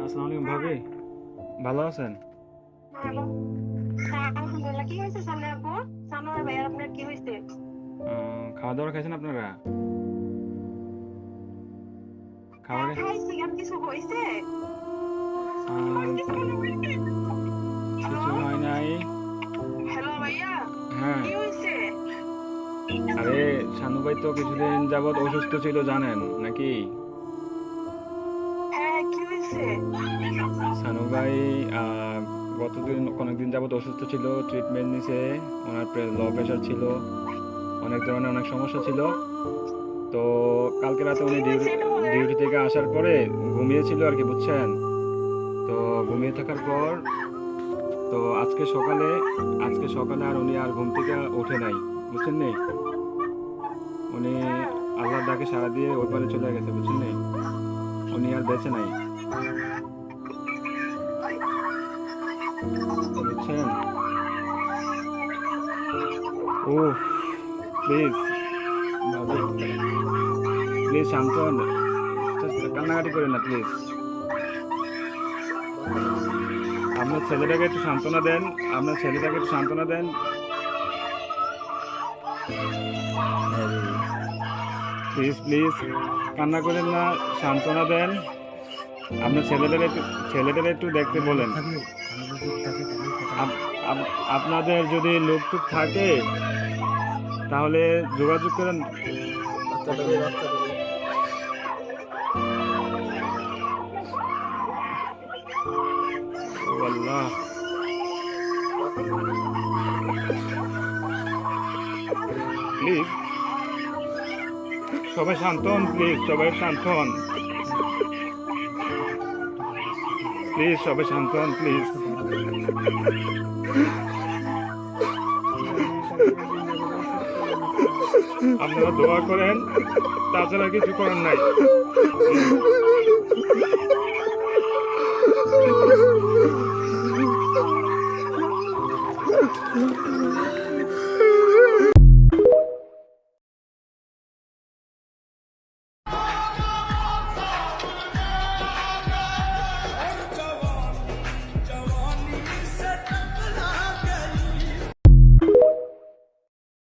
আসসালামু আলাইকুম ভাবি, ভালো আছেন? হ্যালো। হ্যাঁ, আলহামদুলিল্লাহ। কি হয়েছে সামনে আপু? সানোয়ার ভাইয়ার আপনার কি হয়েছে? খাওয়া দাওয়া খাইছেন আপনারা? খাবার হ্যাঁ, খাইছি। আর কিছু হয়েছে? আর আহ, কিছু মনে হয়েছে? হ্যালো, কিছু হয় নাই। হ্যালো ভাইয়া, হ্যাঁ, কি হয়েছে? আরে শানু ভাই তো কিছুদিন যাবৎ অসুস্থ ছিল জানেন নাকি? হ্যাঁ, কি হয়েছে? শানু ভাই আহ, অনেকদিন যাবৎ অসুস্থ ছিল, ট্রিটমেন্ট নিছে। ওনার লো প্রেশার ছিল, অনেক ধরনের অনেক সমস্যা ছিল। তো কালকে রাতে কি উনি হয়েছে এটা বলেন? ডিউটি থেকে আসার পরে ঘুমিয়েছিল আর কি, বুঝছেন? তো ঘুমিয়ে থাকার পর তো আজকে সকালে আর উনি আর ঘুম থেকে ওঠে নাই, বুঝছেন নি? উনি আল্লাহর ডাকে সাড়া দিয়ে ওই পারে চলে গেছে, বুঝছেন নি? উনি আর বেঁচে নাই, বুঝছেন? ও প্লিজ ভাবি, প্লিজ শান্ত হন, কান্নাকাটি করেন না প্লিজ। আপনার ছেলেটাকে একটু সান্ত্বনা দেন, আপনার ছেলেটাকে একটু সান্ত্বনা দেন। প্লিজ প্লিজ কান্না করেন না, সান্ত্বনা দেন। আপনার ছেলেটার একটু দেখতে বলেন। আপ- আপনাদের যদি লোক টুক থাকে তাহলে যোগাযোগ করেন। ও আল্লাহ, প্লিজ সবাই শান্ত হন, প্লিজ সবাই শান্ত হন, প্লিজ সবাই শান্ত হন, প্লিজ। আপনারা দোয়া করেন, তাছাড়া কিছু করার নাই।